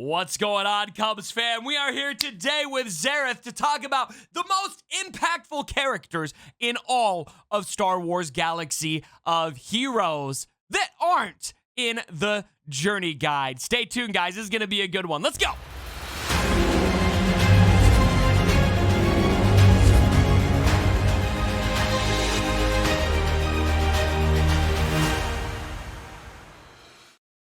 What's going on, Cubs fam? We are here today with Xaereth to talk about the most impactful characters in all of Star Wars Galaxy of Heroes that aren't in the Journey Guide. Stay tuned, guys. This is going to be a good one. Let's go.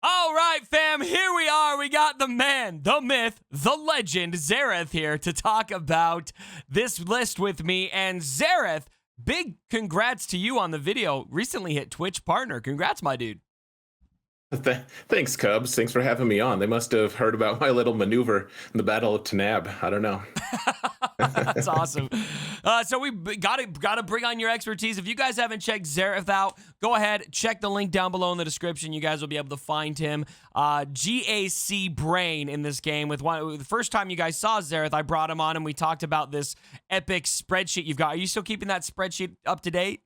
All right, fam, here we are. We got the man, the myth, the legend, Xaereth here to talk about this list with me. And Xaereth, big congrats to you on the video. Recently hit Twitch partner. Congrats, my dude. Thanks, Cubs. Thanks for having me on. They must have heard about my little maneuver in the Battle of Tanab. I don't know. That's awesome. So we gotta bring on your expertise. If you guys haven't checked Xaereth out, go ahead, check the link down below in the description. You guys will be able to find him. GAC Brain in this game. The first time you guys saw Xaereth, I brought him on and we talked about this epic spreadsheet you've got. Are you still keeping that spreadsheet up to date?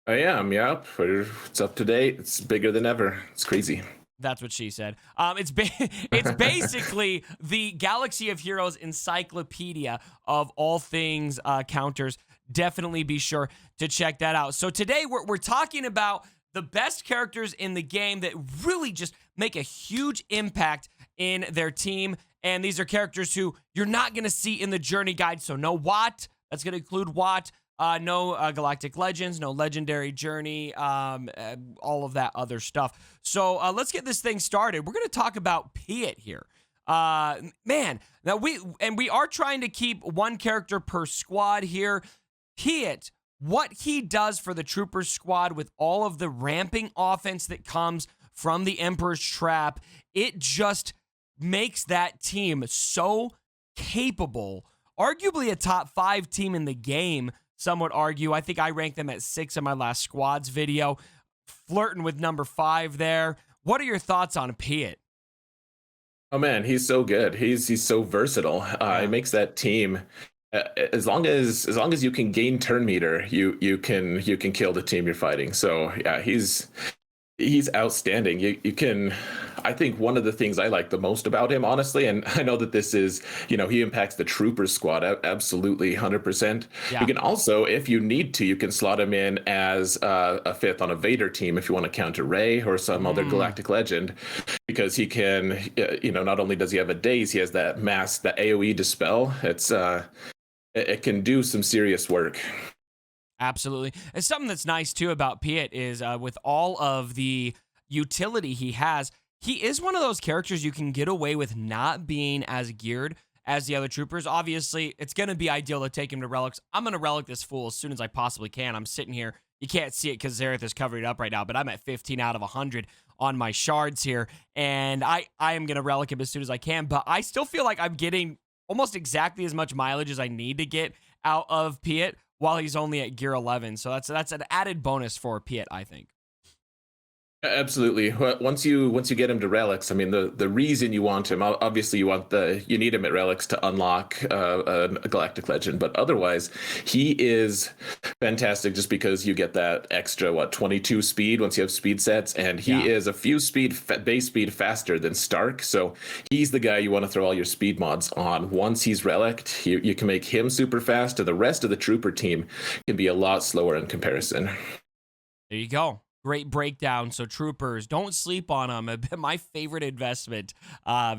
I am, yep. It's up to date. It's bigger than ever. It's crazy. That's what she said. It's basically the Galaxy of Heroes encyclopedia of all things counters. Definitely be sure to check that out. So today we're talking about the best characters in the game that really just make a huge impact in their team. And these are characters who you're not going to see in the Journey Guide. So no Watt. That's going to include Watt. No Galactic Legends, no Legendary Journey, all of that other stuff. So let's get this thing started. We're going to talk about Piat here. Man, now we are trying to keep one character per squad here. Piat, what he does for the Troopers squad with all of the ramping offense that comes from the Emperor's Trap, it just makes that team so capable. Arguably a top 5 team in the game. Some would argue. I think I ranked them at 6 in my last squads video. Flirting with number 5 there. What are your thoughts on Piat? Oh man, he's so good. He's so versatile. He makes that team. As long as you can gain turn meter, you can kill the team you're fighting. So yeah, he's outstanding. You can. I think one of the things I like the most about him, honestly, and I know that this is, he impacts the Troopers squad absolutely 100%. Yeah. You can also, if you need to, you can slot him in as a 5th on a Vader team if you want to counter Rey or some other Galactic Legend, because he can, not only does he have a daze, he has that mask, that AoE dispel. It can do some serious work. Absolutely. And something that's nice too about Piat is with all of the utility he has, he is one of those characters you can get away with not being as geared as the other troopers. Obviously, it's going to be ideal to take him to relics. I'm going to relic this fool as soon as I possibly can. I'm sitting here. You can't see it because Xaereth is covering it up right now, but I'm at 15 out of 100 on my shards here, and I am going to relic him as soon as I can, but I still feel like I'm getting almost exactly as much mileage as I need to get out of Piat while he's only at gear 11. So that's an added bonus for Piat, I think. Absolutely. Once you get him to relics, I mean, the reason you want him, obviously you need him at relics to unlock a Galactic Legend, but otherwise he is fantastic just because you get that extra 22 speed once you have speed sets, and he is a few base speed faster than Stark. So he's the guy you want to throw all your speed mods on. Once he's relicked, you can make him super fast, and the rest of the trooper team can be a lot slower in comparison. There you go. Great breakdown. So troopers, don't sleep on them. My favorite investment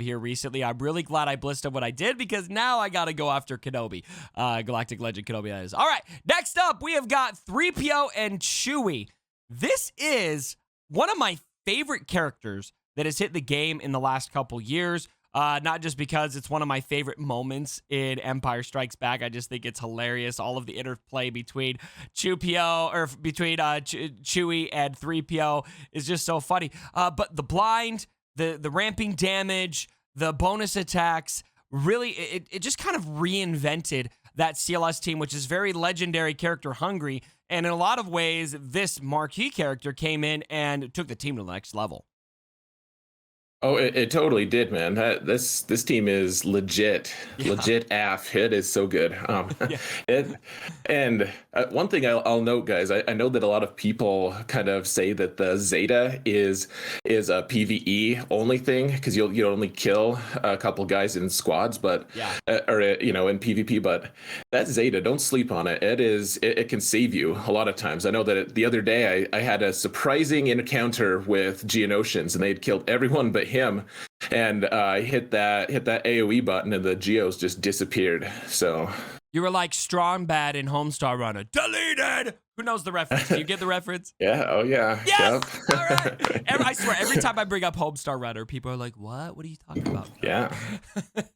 here recently. I'm really glad I blisted what I did, because now I got to go after Kenobi. Galactic Legend Kenobi, that is. All right, next up, we have got 3PO and Chewie. This is one of my favorite characters that has hit the game in the last couple years. Not just because it's one of my favorite moments in Empire Strikes Back. I just think it's hilarious. All of the interplay between Chewie and 3PO is just so funny. But the blind, the ramping damage, the bonus attacks, really, it just kind of reinvented that CLS team, which is very legendary character hungry. And in a lot of ways, this marquee character came in and took the team to the next level. Oh, it totally did, man. This team is legit, Yeah. legit AF. It is so good. Yeah. it and one thing I'll note, guys. I know that a lot of people kind of say that the Zeta is a PVE only thing because you'll only kill a couple guys in squads, but Yeah. or in PvP. But that Zeta, don't sleep on it. It can save you a lot of times. I know that the other day I had a surprising encounter with Geonosians, and they'd killed everyone but him, and I hit that AoE button, and the Geos just disappeared. So You were like strong bad in Homestar Runner. Deleted. Who knows the reference? Do you get the reference? yeah, oh yeah, Yes. yep. All right. I swear, every time I bring up Homestar Runner, people are like, "What? What are you talking about?" yeah,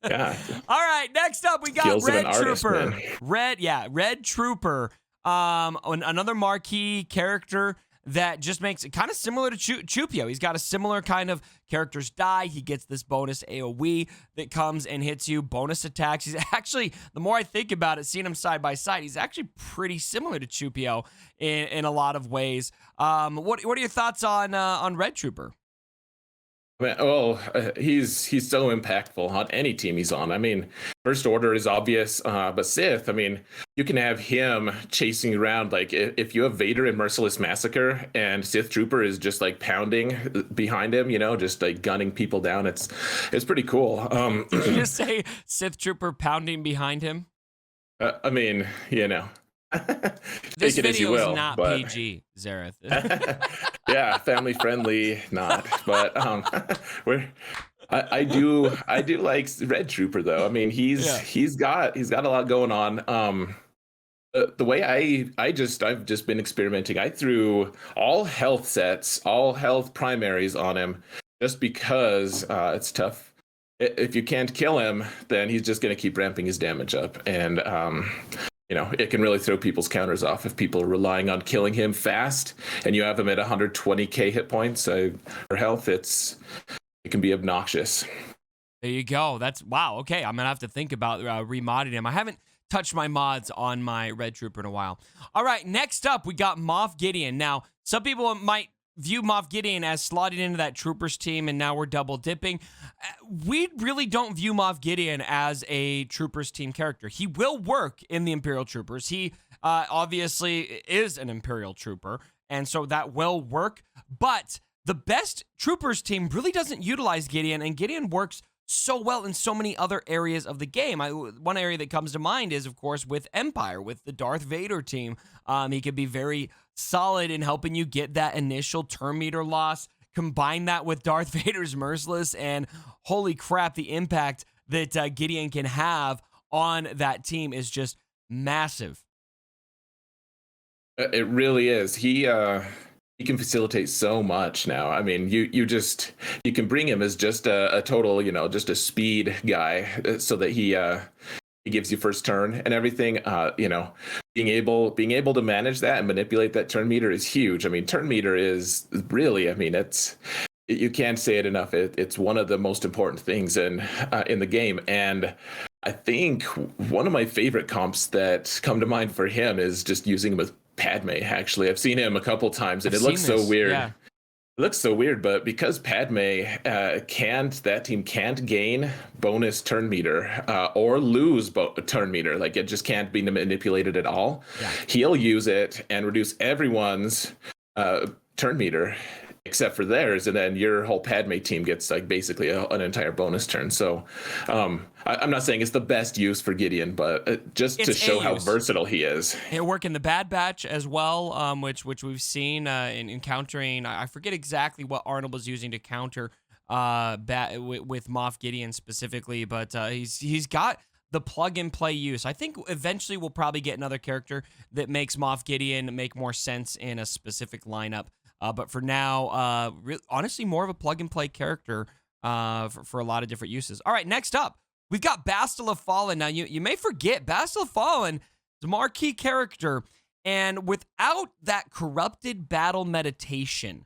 yeah. All right. Next up, we got Skills of Red an artist, Trooper. man. Red Trooper. Another marquee character that just makes it kind of similar to Chupio. He's got a similar kind of characters die. He gets this bonus AoE that comes and hits you, bonus attacks. He's actually, the more I think about it, seeing him side by side, he's actually pretty similar to Chupio in a lot of ways. What are your thoughts on Red Trooper? He's so impactful on any team he's on. I mean, First Order is obvious, but Sith, I mean, you can have him chasing around. Like if you have Vader in Merciless Massacre and Sith Trooper is just like pounding behind him, just like gunning people down. It's pretty cool. Did you just say Sith Trooper pounding behind him? I mean, This take it as you video is will, not but... PG, Xaereth. Yeah, family friendly, not. But I do like Red Trooper though. I mean, he's got a lot going on. The way I've just been experimenting. I threw all health sets, all health primaries on him, just because it's tough. If you can't kill him, then he's just going to keep ramping his damage up, and it can really throw people's counters off if people are relying on killing him fast, and you have him at 120k hit points or health. It can be obnoxious. There you go. Wow. Okay, I'm gonna have to think about remodding him. I haven't touched my mods on my Red Trooper in a while. All right, next up we got Moff Gideon. Now, some people might view Moff Gideon as slotted into that Troopers team, and now we're double dipping. We really don't view Moff Gideon as a Troopers team character. He will work in the Imperial Troopers. He obviously is an Imperial Trooper, and so that will work. But the best Troopers team really doesn't utilize Gideon, and Gideon works so well in so many other areas of the game. One area that comes to mind is, of course, with Empire, with the Darth Vader team. He could be very solid in helping you get that initial turn meter loss. Combine that with Darth Vader's Merciless, and holy crap, the impact that Gideon can have on that team is just massive. It really is. He can facilitate so much now. I mean, you can bring him as just a total, just a speed guy, so that he gives you first turn and everything. Being able to manage that and manipulate that turn meter is huge. I mean, turn meter is really, I mean, you can't say it enough. It's one of the most important things in the game. And I think one of my favorite comps that come to mind for him is just using him with Padme. Actually, I've seen him a couple times, and it looks so weird. Yeah. It looks so weird, but because Padme that team can't gain bonus turn meter or lose turn meter, like it just can't be manipulated at all. Yeah. He'll use it and reduce everyone's turn meter except for theirs, and then your whole Padme team gets like basically an entire bonus turn. So I'm not saying it's the best use for Gideon, but just to show how versatile he is. He'll work in the Bad Batch as well, which we've seen in countering. I forget exactly what Arnold was using to counter with Moff Gideon specifically, but he's got the plug and play use. I think eventually we'll probably get another character that makes Moff Gideon make more sense in a specific lineup. But for now, honestly, more of a plug-and-play character for a lot of different uses. All right, next up, we've got Bastille of Fallen. Now, you may forget, Bastille of Fallen is a marquee character, and without that corrupted battle meditation,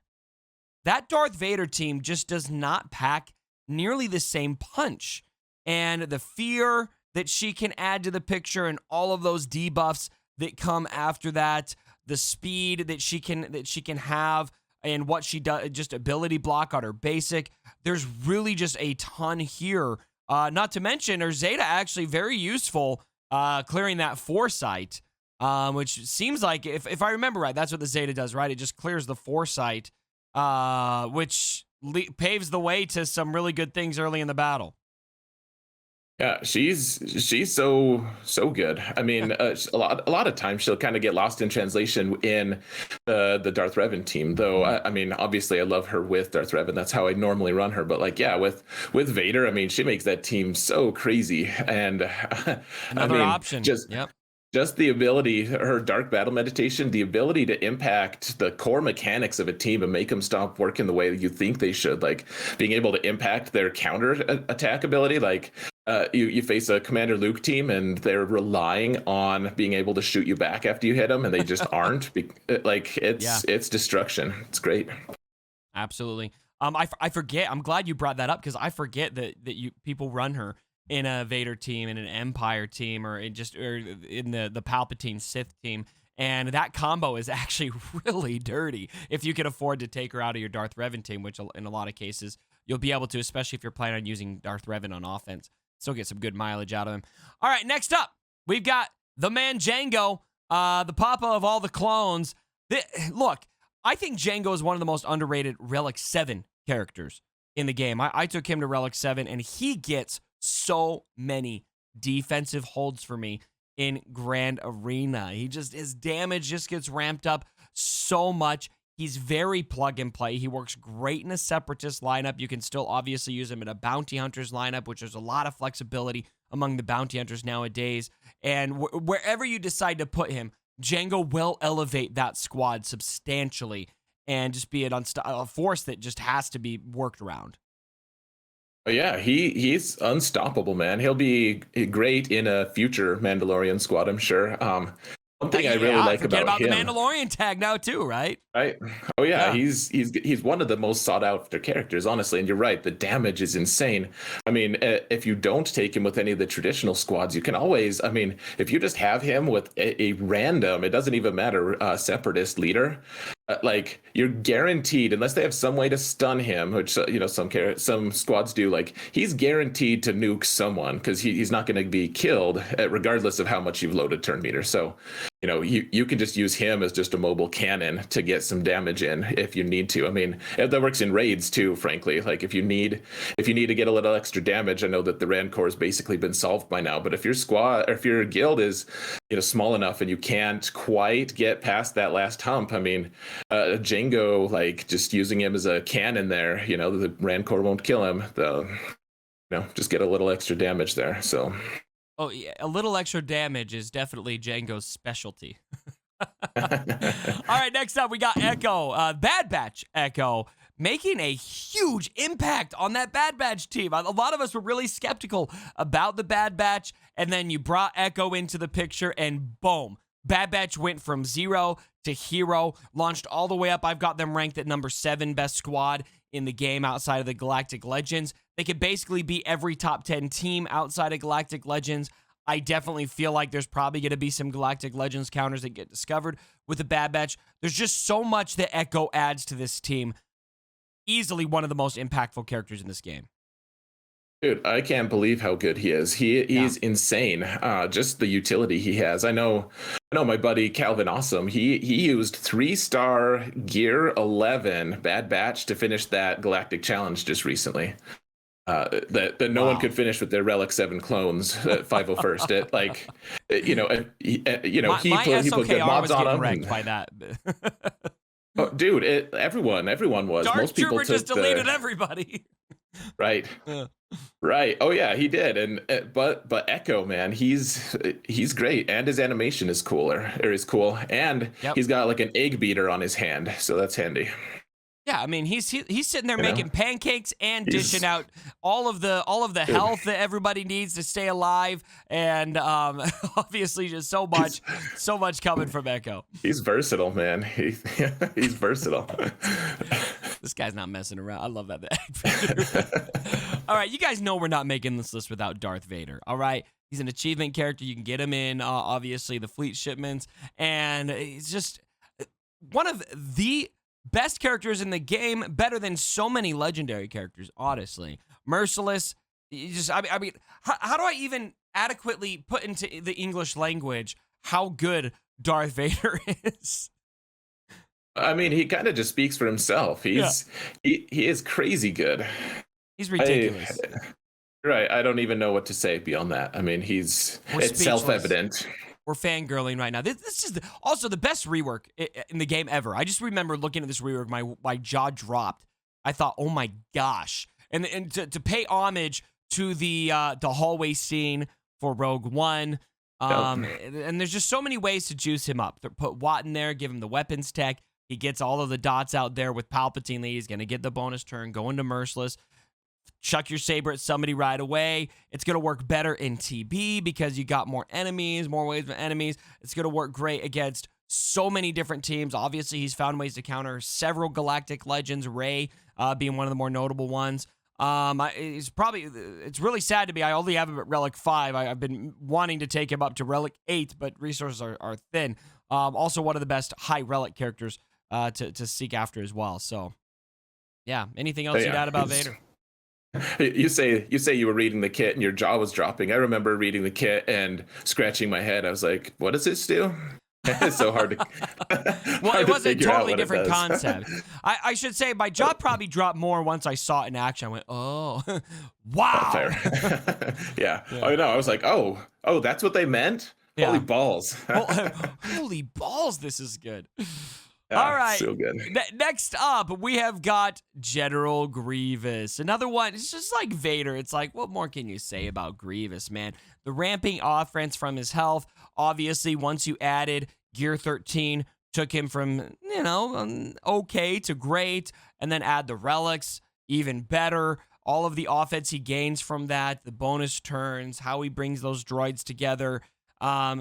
that Darth Vader team just does not pack nearly the same punch. And the fear that she can add to the picture and all of those debuffs that come after that, the speed that she can have, and what she does, just ability block on her basic. There's really just a ton here. Not to mention, her Zeta actually very useful clearing that foresight, which seems like, if I remember right, that's what the Zeta does, right? It just clears the foresight, which paves the way to some really good things early in the battle. Yeah, she's so good. I mean, a lot of times she'll kind of get lost in translation in the Darth Revan team. Though I mean, obviously, I love her with Darth Revan. That's how I normally run her. But like, yeah, with Vader, I mean, she makes that team so crazy. And Another option. Just the ability, her dark battle meditation, the ability to impact the core mechanics of a team and make them stop working the way you think they should, like being able to impact their counter attack ability. Like you face a Commander Luke team and they're relying on being able to shoot you back after you hit them, and they just aren't. Like it's destruction. It's great. Absolutely. I forget. I'm glad you brought that up because I forget that people run her in a Vader team, in an Empire team, or in the Palpatine Sith team. And that combo is actually really dirty if you can afford to take her out of your Darth Revan team, which in a lot of cases you'll be able to, especially if you're planning on using Darth Revan on offense. Still get some good mileage out of him. All right, next up, we've got the man Django, the papa of all the clones. Look, I think Django is one of the most underrated Relic 7 characters in the game. I took him to Relic 7, and he gets so many defensive holds for me in Grand Arena. His damage just gets ramped up so much. He's very plug and play. He works great in a Separatist lineup. You can still obviously use him in a Bounty Hunters lineup, which there's a lot of flexibility among the Bounty Hunters nowadays. And wherever you decide to put him, Django will elevate that squad substantially and just be a force that just has to be worked around. Oh, yeah, he's unstoppable, man. He'll be great in a future Mandalorian squad, I'm sure. One thing I really like about him, the Mandalorian tag now too, right? Right. Oh yeah, he's one of the most sought after characters, honestly. And you're right, the damage is insane. I mean, if you don't take him with any of the traditional squads, you can always. I mean, if you just have him with a random, it doesn't even matter, separatist leader. Like you're guaranteed, unless they have some way to stun him, which some squads do. Like he's guaranteed to nuke someone because he's not going to be killed, regardless of how much you've loaded turn meter. So, you can just use him as just a mobile cannon to get some damage in if you need to. I mean, that works in raids too. Frankly, like if you need to get a little extra damage, I know that the Rancor has basically been solved by now. But if your squad or if your guild is small enough and you can't quite get past that last hump, I mean. Django, like just using him as a cannon there, the Rancor won't kill him. Just get a little extra damage there. So, oh yeah, a little extra damage is definitely Django's specialty. All right, next up we got Echo, Bad Batch Echo, making a huge impact on that Bad Batch team. A lot of us were really skeptical about the Bad Batch, and then you brought Echo into the picture, and boom. Bad Batch went from 0 to hero, launched all the way up. I've got them ranked at number 7 best squad in the game outside of the Galactic Legends. They could basically be every top 10 team outside of Galactic Legends. I definitely feel like there's probably going to be some Galactic Legends counters that get discovered with the Bad Batch. There's just so much that Echo adds to this team. Easily one of the most impactful characters in this game. Dude, I can't believe how good he is. He's insane. Just the utility he has. I know my buddy Calvin Awesome. He used 3-star Gear 11 Bad Batch to finish that Galactic Challenge just recently. That no one could finish with their Relic 7 clones at 501st. He put good mods on them. Wrecked by that. Oh, dude, everyone was. Dark Most people Trooper just deleted everybody. Right. Right. Oh yeah, he did. And but Echo, man, he's great, and his animation is cool, and he's got like an egg beater on his hand, so that's handy. Yeah, I mean, he's sitting there making pancakes and dishing out all of the health that everybody needs to stay alive, and obviously just so much coming from Echo. He's versatile, man. He's versatile. This guy's not messing around. I love that. All right, you guys know we're not making this list without Darth Vader. All right, he's an achievement character. You can get him in, obviously, the fleet shipments, and he's just one of the best characters in the game, better than so many legendary characters, honestly. Merciless, I mean, how do I even adequately put into the English language how good Darth Vader is? I mean, he kind of just speaks for himself. He is crazy good. He's ridiculous. Right. I don't even know what to say beyond that. I mean, it's self-evident. We're fangirling right now. This is also the best rework in the game ever. I just remember looking at this rework, my jaw dropped. I thought, oh my gosh. And to pay homage to the hallway scene for Rogue One. And there's just so many ways to juice him up. Put Watt in there, give him the weapons tech. He gets all of the dots out there with Palpatine. He's going to get the bonus turn, go into Merciless. Chuck your saber at somebody right away. It's going to work better in TB because you got more enemies, more waves of enemies. It's going to work great against so many different teams. Obviously, he's found ways to counter several galactic legends, Rey being one of the more notable ones. It's really sad to me. I only have him at Relic 5. I've been wanting to take him up to Relic 8, but resources are thin. Also, one of the best high Relic characters to seek after as well. So, yeah. Anything else you'd add about Vader? You say you were reading the kit and your jaw was dropping. I remember reading the kit and scratching my head. I was like, what does this do? It's so hard to well, it was a totally different concept. I should say my jaw probably dropped more once I saw it in action. I went, oh, wow. Fair. Yeah. I know. I was like, oh, that's what they meant? Yeah. Holy balls. Holy balls, this is good. All right. So good. Next up, we have got General Grievous. Another one. It's just like Vader. It's like, what more can you say about Grievous, man? The ramping offense from his health. Obviously, once you added Gear 13, took him from, okay to great. And then add the relics, even better. All of the offense he gains from that, the bonus turns, how he brings those droids together.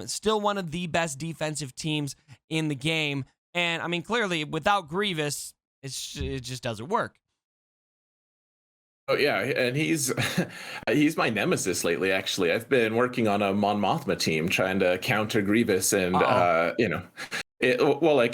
Still one of the best defensive teams in the game. And, I mean, clearly, without Grievous, it just doesn't work. Oh, yeah, and he's my nemesis lately, actually. I've been working on a Mon Mothma team trying to counter Grievous and, like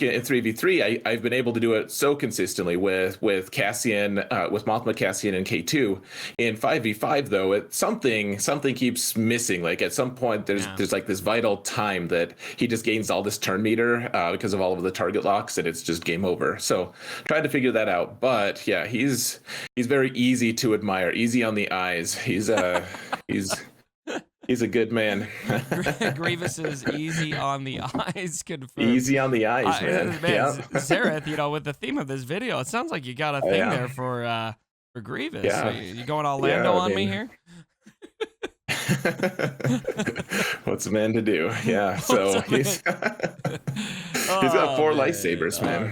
in 3v3, I've been able to do it so consistently with Cassian, with Mothma, Cassian, and K2. In 5v5, though, something keeps missing. Like at some point, there's like this vital time that he just gains all this turn meter because of all of the target locks, and it's just game over. So trying to figure that out. But yeah, he's very easy to admire, easy on the eyes. He's a good man. Grievous is easy on the eyes. Confirmed. Easy on the eyes, man. Xaereth, with the theme of this video, it sounds like you got a thing there for Grievous. Yeah. So you going all Lando on me here? What's a man to do? Yeah. So he's got 4 lightsabers, man.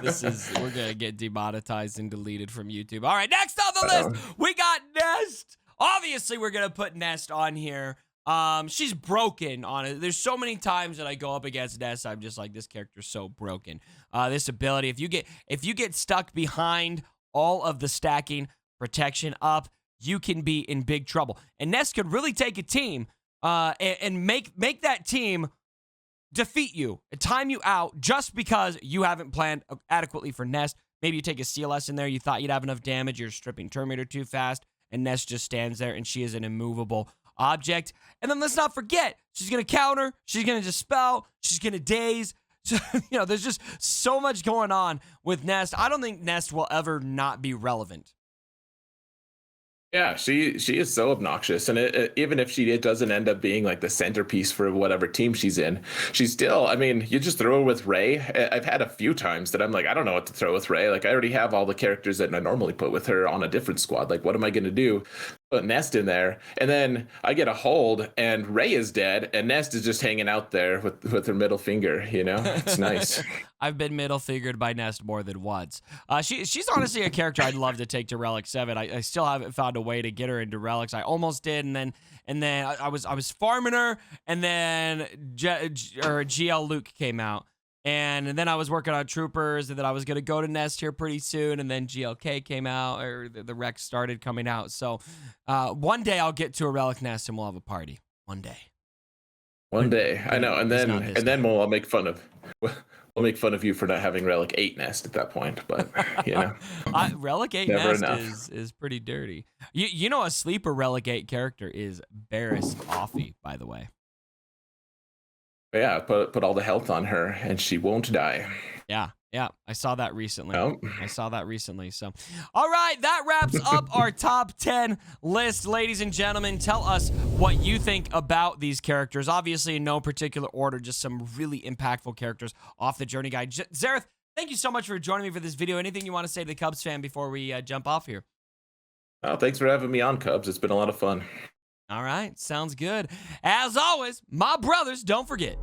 This is we're gonna get demonetized and deleted from YouTube. All right, next on the list, we got Nest. Obviously, we're gonna put Nest on here. She's broken on it. There's so many times that I go up against Nest, I'm just like, this character's so broken. This ability, if you get stuck behind all of the stacking protection up, you can be in big trouble. And Nest could really take a team and make that team defeat you, time you out, just because you haven't planned adequately for Nest. Maybe you take a CLS in there, you thought you'd have enough damage, you're stripping Terminator too fast, and Nest just stands there, and she is an immovable object. And then let's not forget, she's going to counter, she's going to dispel, she's going to daze. So, there's just so much going on with Nest. I don't think Nest will ever not be relevant. Yeah, she is so obnoxious, and even if it doesn't end up being like the centerpiece for whatever team she's in, she's still. I mean, you just throw her with Rey. I've had a few times that I'm like, I don't know what to throw with Rey. Like, I already have all the characters that I normally put with her on a different squad. Like, what am I going to do? Put Nest in there, and then I get a hold, and Rey is dead, and Nest is just hanging out there with her middle finger. It's nice. I've been middle fingered by Nest more than once. She's honestly a character I'd love to take to Relic 7. I still haven't found a way to get her into Relics. I almost did, and then I was farming her, and then GL Luke came out. And then I was working on Troopers, and then I was going to go to Nest here pretty soon, and then GLK came out, or the Rex started coming out. So one day I'll get to a Relic Nest, and we'll have a party. One day. One day. I know. And then we'll all make fun of I'll make fun of you for not having Relic 8 nest at that point, but you know, Relic 8 never nest enough. is pretty dirty. You know a sleeper Relic 8 character is Barriss Offee, by the way. But yeah, put all the health on her, and she won't die. Yeah, I saw that recently. Oh. I saw that recently. So, all right, that wraps up our top 10 list, ladies and gentlemen. Tell us what you think about these characters. Obviously, in no particular order, just some really impactful characters off the journey guide. Xaereth, thank you so much for joining me for this video. Anything you want to say to the Cubs fan before we jump off here? Oh, thanks for having me on, Cubs. It's been a lot of fun. All right, sounds good. As always, my brothers, don't forget,